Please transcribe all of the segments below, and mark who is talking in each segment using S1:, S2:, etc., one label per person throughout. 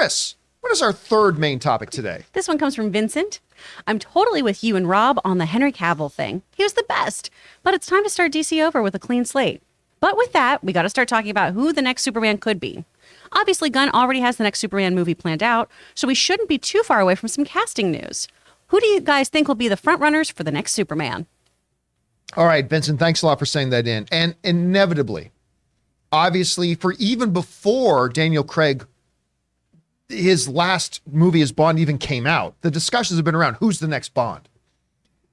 S1: Chris, what is our third main topic today?
S2: This one comes from Vincent. I'm totally with you and Rob on the Henry Cavill thing. He was the best. But it's time to start DC over with a clean slate. But with that, we got to start talking about who the next Superman could be. Obviously, Gunn already has the next Superman movie planned out, so we shouldn't be too far away from some casting news. Who do you guys think will be the front runners for the next Superman?
S1: All right, Vincent, thanks a lot for saying that in. And inevitably, obviously, for even before Daniel Craig, his last movie as Bond even came out, the discussions have been around who's the next Bond.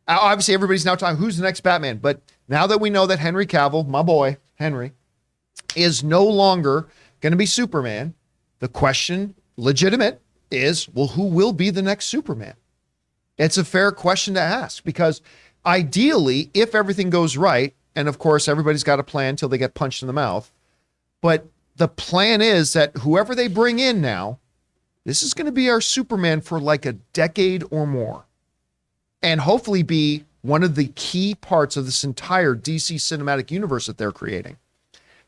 S1: Obviously, everybody's now talking who's the next Batman. But now that we know that Henry Cavill, my boy, Henry, is no longer going to be Superman, the question, legitimate, is, well, who will be the next Superman? It's a fair question to ask because ideally, if everything goes right, and of course, everybody's got a plan until they get punched in the mouth, but the plan is that whoever they bring in now, this is going to be our Superman for like a decade or more, and hopefully be one of the key parts of this entire DC cinematic universe that they're creating.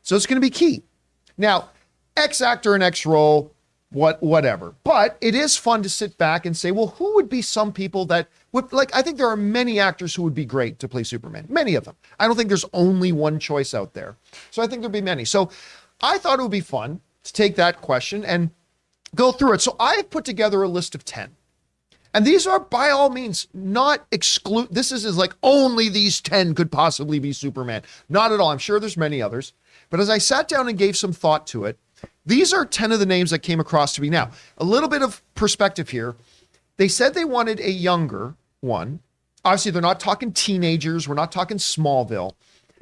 S1: So it's going to be key. Now, X actor and X role, whatever. But it is fun to sit back and say, well, who would be some people that would, like, I think there are many actors who would be great to play Superman. Many of them. I don't think there's only one choice out there. So I think there'd be many. So I thought it would be fun to take that question and go through it. So I've put together a list of 10. And these are, by all means, not exclude. This is like only these 10 could possibly be Superman. Not at all. I'm sure there's many others. But as I sat down and gave some thought to it, these are 10 of the names that came across to me. Now, a little bit of perspective here. They said they wanted a younger one. Obviously, they're not talking teenagers. We're not talking Smallville.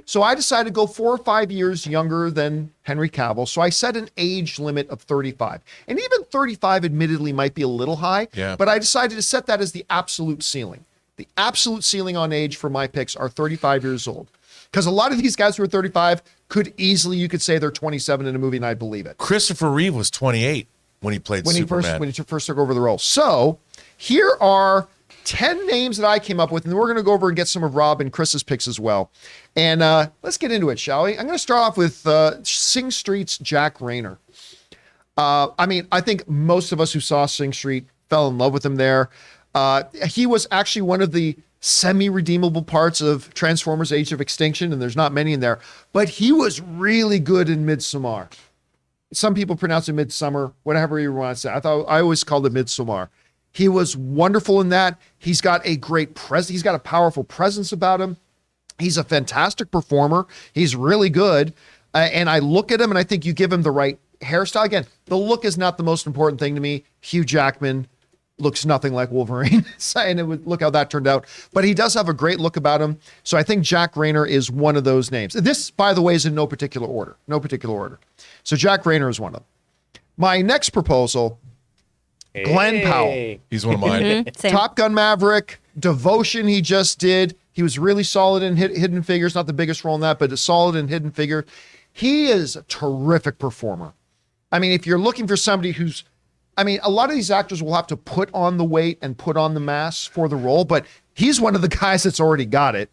S1: So I decided to go 4 or 5 years younger than Henry Cavill. So I set an age limit of 35. And even 35 admittedly might be a little high, but I decided to set that as the absolute ceiling. The absolute ceiling on age for my picks are 35 years old. Because a lot of these guys who are 35 could easily, you could say they're 27 in a movie and I'd believe it.
S3: Christopher Reeve was 28 when he played Superman.
S1: When he first took over the role. So here are 10 names that I came up with, and then we're going to go over and get some of Rob and Chris's picks as well. And let's get into it, shall we? I'm going to start off with Sing Street's Jack Rayner. I mean, I think most of us who saw Sing Street fell in love with him there. He was actually one of the semi-redeemable parts of Transformers Age of Extinction, and there's not many in there, but he was really good in Midsommar. Some people pronounce it Midsummer, whatever you want to say. I always called it Midsommar. He was wonderful in that. He's got a great presence. He's got a powerful presence about him. He's a fantastic performer. He's really good. And I look at him and I think you give him the right hairstyle. Again, the look is not the most important thing to me. Hugh Jackman looks nothing like Wolverine. And look how that turned out. But he does have a great look about him. So I think Jack Rayner is one of those names. This, by the way, is in no particular order. So Jack Rayner is one of them. My next proposal, Glenn Powell.
S3: He's one of mine.
S1: Top Gun Maverick, Devotion he just did. He was really solid in Hidden Figures. Not the biggest role in that, but a solid in Hidden Figure. He is a terrific performer. I mean, if you're looking for somebody who's, I mean, a lot of these actors will have to put on the weight and put on the mass for the role, but he's one of the guys that's already got it.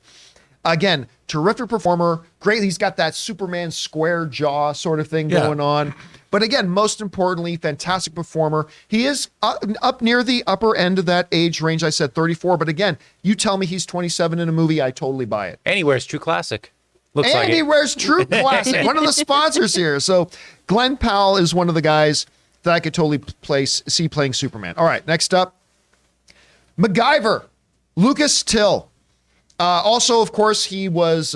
S1: Again, terrific performer. Great. He's got that Superman square jaw sort of thing going on. But again, most importantly, fantastic performer. He is up near the upper end of that age range. I said 34. But again, you tell me he's 27 in a movie, I totally buy it.
S4: And he wears True Classic. Looks like it.
S1: And he wears True Classic, one of the sponsors here. So Glenn Powell is one of the guys that I could totally see playing Superman. All right, next up, MacGyver, Lucas Till. Also, of course, he was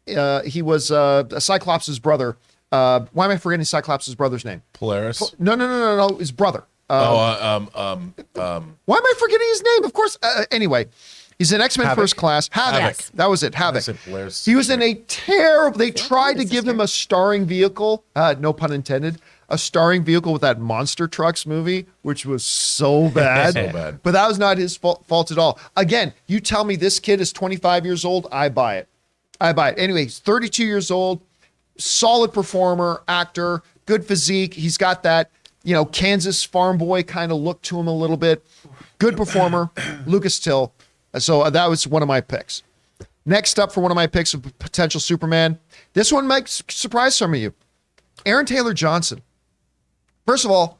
S1: Cyclops' brother. Why am I forgetting Cyclops' brother's name?
S3: Polaris?
S1: No, his brother. Why am I forgetting his name? Of course. Anyway, he's in X-Men First Class. Havoc.
S2: Yes.
S1: That was it. Havoc. He was in a terrible, they tried to give him a starring vehicle, no pun intended, a starring vehicle with that Monster Trucks movie, which was so bad. But that was not his fault at all. Again, you tell me this kid is 25 years old, I buy it. Anyway, he's 32 years old, solid performer, actor, good physique. He's got that, Kansas farm boy kind of look to him a little bit. Good performer, Lucas Till. So that was one of my picks. Next up for one of my picks of potential Superman. This one might surprise some of you. Aaron Taylor Johnson. First of all,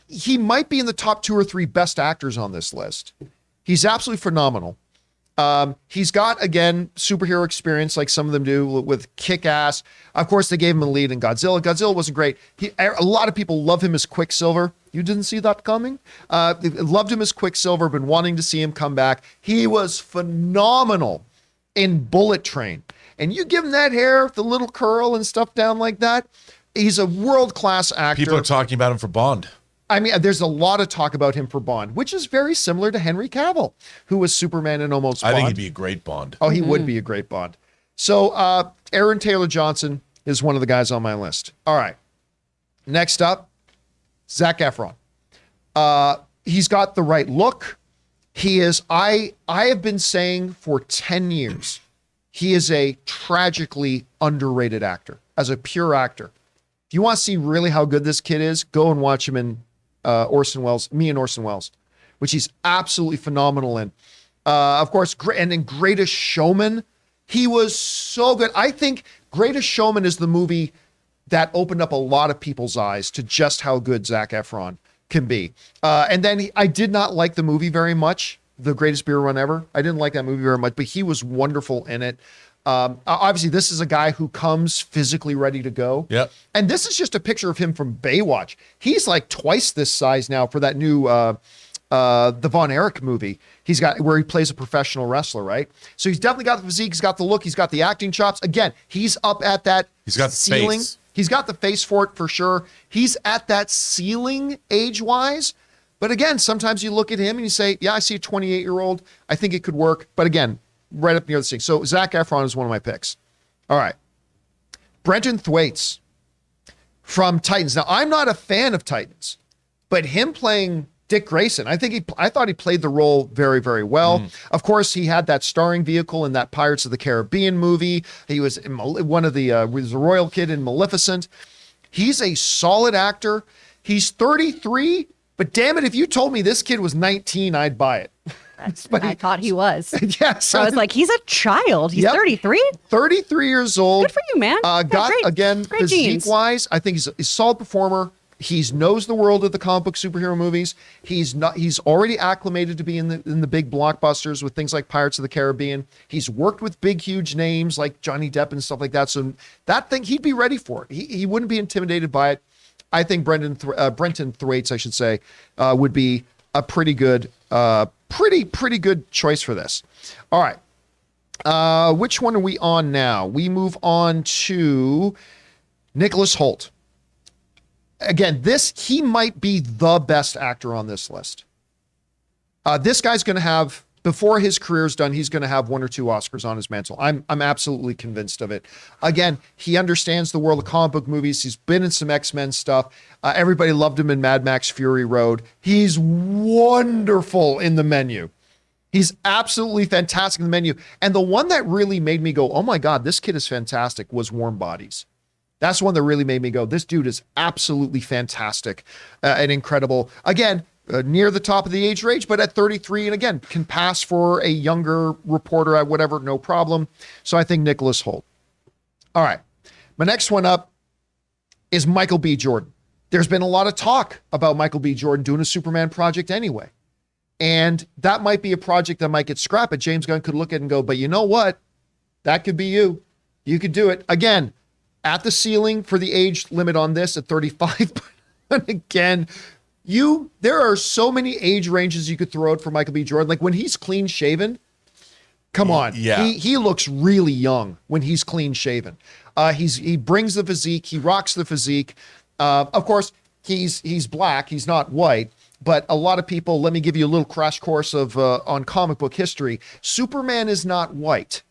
S1: he might be in the top 2 or 3 best actors on this list. He's absolutely phenomenal. He's got, again, superhero experience like some of them do with Kick-Ass. Of course, they gave him a lead in Godzilla. Godzilla wasn't great. A lot of people love him as Quicksilver. You didn't see that coming? They loved him as Quicksilver, been wanting to see him come back. He was phenomenal in Bullet Train. And you give him that hair, the little curl and stuff down like that, he's a world-class actor.
S3: People are talking about him for Bond.
S1: I mean, there's a lot of talk about him for Bond, which is very similar to Henry Cavill, who was Superman in almost Bond.
S3: I think he'd be a great Bond.
S1: Oh, he would be a great Bond. So Aaron Taylor Johnson is one of the guys on my list. All right. Next up, Zac Efron. He's got the right look. He is, I have been saying for 10 years, he is a tragically underrated actor, as a pure actor. If you want to see really how good this kid is, go and watch him in Orson Welles, which he's absolutely phenomenal in. Of course, and in Greatest Showman, he was so good. I think Greatest Showman is the movie that opened up a lot of people's eyes to just how good Zac Efron can be. And then I did not like the movie very much, The Greatest Beer Run Ever. I didn't like that movie very much, but he was wonderful in it. Obviously, this is a guy who comes physically ready to go.
S3: Yep.
S1: And this is just a picture of him from Baywatch. He's like twice this size now for that new the Von Erich movie. He's got where he plays a professional wrestler, right? So he's definitely got the physique, he's got the look, he's got the acting chops. Again, he's up at that
S3: He's got the
S1: ceiling.
S3: face.
S1: He's got the face for it for sure. He's at that ceiling age-wise. But again, sometimes you look at him and you say, yeah, I see a 28-year-old. I think it could work. But again, right up near the thing. So Zac Efron is one of my picks. All right. Brenton Thwaites from Titans. Now, I'm not a fan of Titans, but him playing Dick Grayson, I thought he played the role very, very well. Of course, he had that starring vehicle in that Pirates of the Caribbean movie. He was one of the was a royal kid in Maleficent. He's a solid actor. He's 33, but damn it, if you told me this kid was 19, I'd buy it.
S2: I thought he was.
S1: Yes.
S2: So I was like, he's a child. He's 33?
S1: 33 years old.
S2: Good for you, man.
S1: Got,
S2: great.
S1: again,
S2: Great genes.
S1: physique-wise, I think he's a solid performer. He knows the world of the comic book superhero movies. He's already acclimated to be in the big blockbusters with things like Pirates of the Caribbean. He's worked with big, huge names like Johnny Depp and stuff like that. So that thing, he'd be ready for it. He wouldn't be intimidated by it. I think Brenton Thwaites, I should say, would be a pretty good choice for this. All right. Which one are we on now? We move on to Nicholas Hoult. Again, he might be the best actor on this list. This guy's going to have, before his career's done, he's going to have 1 or 2 Oscars on his mantle. I'm absolutely convinced of it. Again, he understands the world of comic book movies. He's been in some X-Men stuff. Everybody loved him in Mad Max Fury Road. He's wonderful in The Menu. He's absolutely fantastic in The Menu. And the one that really made me go, oh my God, this kid is fantastic, was Warm Bodies. That's one that really made me go, this dude is absolutely fantastic and incredible. Again, near the top of the age range, but at 33, and again, can pass for a younger reporter at whatever, no problem. So I think Nicholas Hoult. All right. My next one up is Michael B. Jordan. There's been a lot of talk about Michael B. Jordan doing a Superman project anyway. And that might be a project that might get scrapped, but James Gunn could look at it and go, but you know what? That could be you. You could do it. Again, at the ceiling for the age limit on this at 35. But again, there are so many age ranges you could throw out for Michael B. Jordan. Like when he's clean shaven, come on.
S3: Yeah.
S1: He looks really young when he's clean shaven. He brings the physique. He rocks the physique. Of course, he's black. He's not white. But a lot of people, let me give you a little crash course on comic book history. Superman is not white.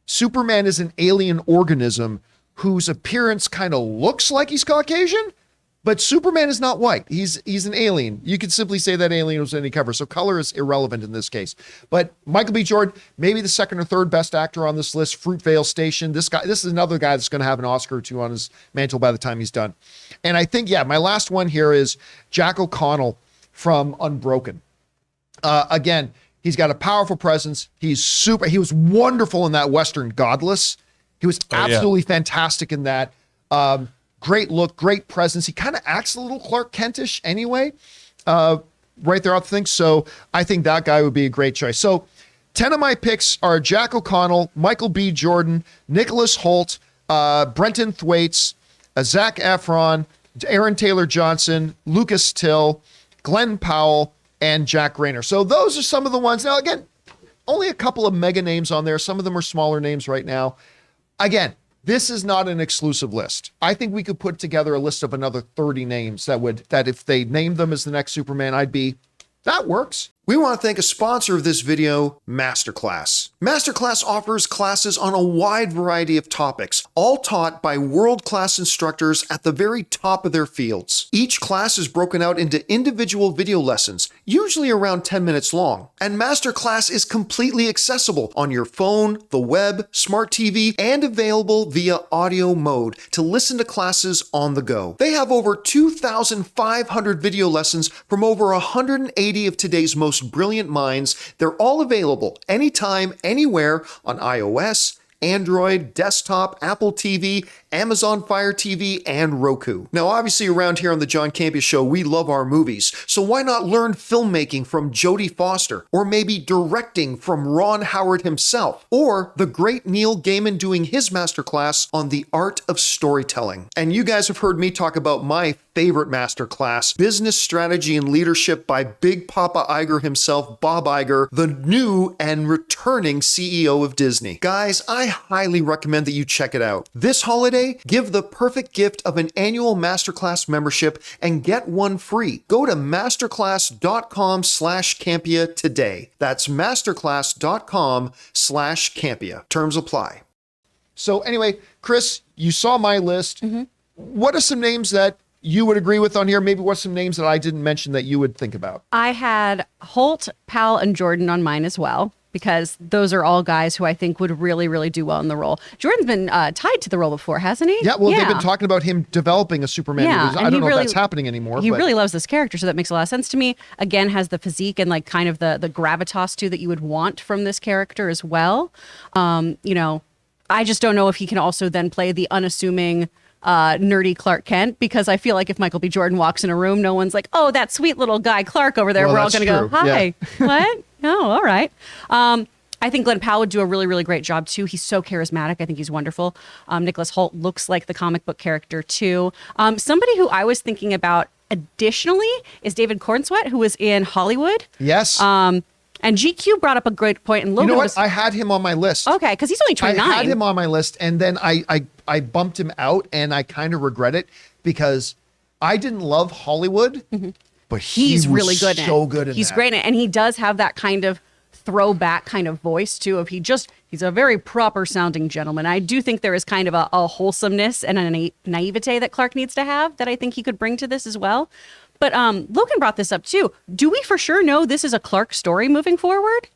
S1: Superman is an alien organism whose appearance kind of looks like he's Caucasian, but Superman is not white. He's an alien. You could simply say that alien was any cover. So color is irrelevant in this case. But Michael B. Jordan, maybe the 2nd or 3rd best actor on this list, Fruitvale Station. This is another guy that's going to have an Oscar or 2 on his mantle by the time he's done. And I think, my last one here is Jack O'Connell from Unbroken. Again, he's got a powerful presence. He was wonderful in that Western Godless. He was absolutely fantastic in that. great look, great presence. He kind of acts a little Clark Kentish anyway, right there off the thing. So I think that guy would be a great choice. So 10 of my picks are Jack O'Connell, Michael B. Jordan, Nicholas Hoult, Brenton Thwaites, Zac Efron, Aaron Taylor Johnson, Lucas Till, Glenn Powell, and Jack Rayner. So those are some of the ones. Now, again, only a couple of mega names on there. Some of them are smaller names right now. Again, this is not an exclusive list. I think we could put together a list of another 30 names that if they named them as the next Superman, that works. We want to thank a sponsor of this video, MasterClass. MasterClass offers classes on a wide variety of topics, all taught by world-class instructors at the very top of their fields. Each class is broken out into individual video lessons, usually around 10 minutes long. And MasterClass is completely accessible on your phone, the web, smart TV, and available via audio mode to listen to classes on the go. They have over 2,500 video lessons from over 180 of today's most brilliant minds. They're all available anytime, anywhere on iOS, Android, desktop, Apple TV, Amazon Fire TV, and Roku. Now, obviously around here on the John Campea Show, we love our movies, so why not learn filmmaking from Jodie Foster, or maybe directing from Ron Howard himself, or the great Neil Gaiman doing his masterclass on the art of storytelling. And you guys have heard me talk about my favorite masterclass, Business Strategy and Leadership by Big Papa Iger himself, Bob Iger, the new and returning CEO of Disney. Guys, I highly recommend that you check it out. This holiday, give the perfect gift of an annual Masterclass membership and get one free. Go to masterclass.com/Campea today. That's masterclass.com/Campea. Terms apply. So anyway, Chris, you saw my list. Mm-hmm. What are some names that you would agree with on here? Maybe what's some names that I didn't mention that you would think about?
S2: I had Holt, Powell, and Jordan on mine as well, because those are all guys who I think would really, really do well in the role. Jordan's been tied to the role before, hasn't he?
S1: Yeah, well, they've been talking about him developing a Superman movie. I don't know if that's happening anymore.
S2: He really loves this character, so that makes a lot of sense to me. Again, has the physique and like kind of the gravitas too that you would want from this character as well. I just don't know if he can also then play the unassuming nerdy Clark Kent, because I feel like if Michael B. Jordan walks in a room, no one's like, oh, that sweet little guy Clark over there.
S1: Well,
S2: we're all going to go, hi, what? Oh, all right. I think Glenn Powell would do a really, really great job too. He's so charismatic. I think he's wonderful. Nicholas Hoult looks like the comic book character too. Somebody who I was thinking about additionally is David Cornsweet, who was in Hollywood.
S1: Yes.
S2: And GQ brought up a great point. And Logan,
S1: you know what? I had him on my list.
S2: Okay, because he's only 29.
S1: I had him on my list, and then I bumped him out, and I kind of regret it because I didn't love Hollywood, but he's really good. So good in
S2: he's
S1: that.
S2: great in it, and he does have that kind of throwback kind of voice too. He's a very proper sounding gentleman. I do think there is kind of a wholesomeness and a naivete that Clark needs to have that I think he could bring to this as well. But Logan brought this up too. Do we for sure know this is a Clark story moving forward?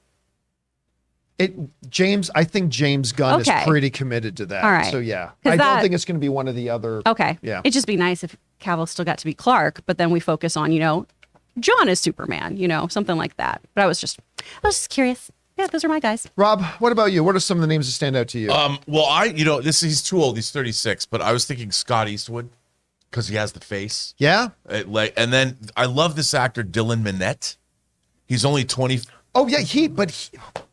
S1: I think James Gunn is pretty committed to that.
S2: All right.
S1: So yeah, I don't think it's going to be one of the other.
S2: Okay.
S1: Yeah.
S2: It'd just be nice if Cavill still got to be Clark, but then we focus on, John is Superman, something like that. But I was just curious. Yeah, those are my guys.
S1: Rob, what about you? What are some of the names that stand out to you?
S3: Well, he's too old. He's 36, but I was thinking Scott Eastwood because he has the face.
S1: Yeah.
S3: And then I love this actor Dylan Minnette. He's only 20.
S1: Oh yeah,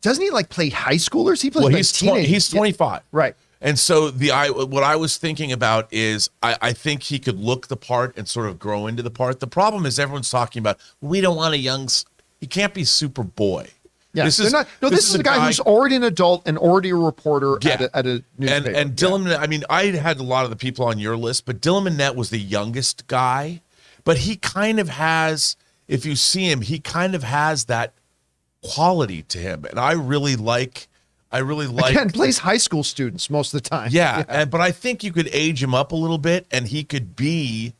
S1: doesn't he like play high schoolers? He plays
S3: he's 25.
S1: Yeah. Right.
S3: And so what I was thinking about is I think he could look the part and sort of grow into the part. The problem is everyone's talking about we don't want he can't be Superboy.
S1: Yeah, this is a guy who's already an adult and already a reporter at a newspaper.
S3: And Dylan, I had a lot of the people on your list, but Dylan Minnette was the youngest guy, but he kind of has, if you see him, he kind of has that quality to him, and I really like. Again, plays high school students most of the time. Yeah. But I think you could age him up a little bit, and he could be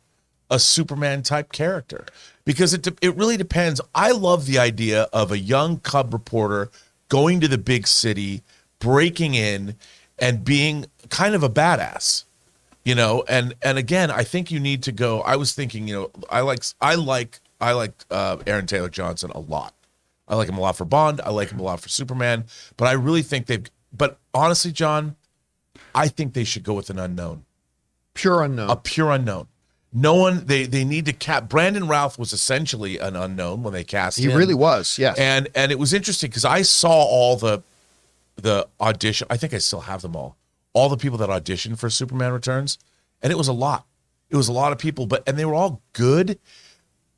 S3: a Superman type character because it really depends. I love the idea of a young cub reporter going to the big city, breaking in, and being kind of a badass. And again, I think you need to go. I was thinking, I like Aaron Taylor Johnson a lot. I like him a lot for Bond. I like him a lot for Superman. But I really think but honestly, John, I think they should go with an unknown.
S1: Pure unknown.
S3: A pure unknown. No one, they need to Brandon Routh was essentially an unknown when they cast him.
S1: He really was, yes.
S3: And it was interesting because I saw all the audition. I think I still have them all the people that auditioned for Superman Returns, and it was a lot. It was a lot of people, and they were all good,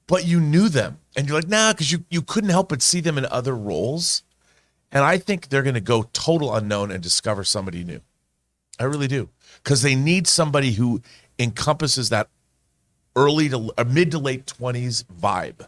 S3: but you knew them, and you're like, nah, because you couldn't help but see them in other roles. And I think they're going to go total unknown and discover somebody new. I really do, because they need somebody who encompasses that mid to late 20s vibe.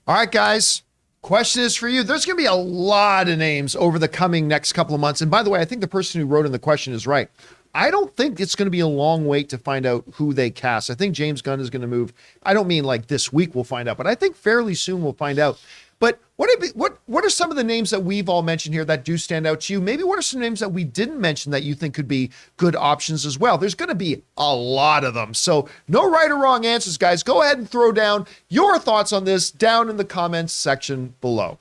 S1: All right, guys. Question is for you. There's going to be a lot of names over the coming next couple of months. And by the way, I think the person who wrote in the question is right. I don't think it's going to be a long wait to find out who they cast. I think James Gunn is going to move. I don't mean like this week we'll find out, but I think fairly soon we'll find out. But what are some of the names that we've all mentioned here that do stand out to you? Maybe what are some names that we didn't mention that you think could be good options as well? There's going to be a lot of them. So no right or wrong answers, guys. Go ahead and throw down your thoughts on this down in the comments section below.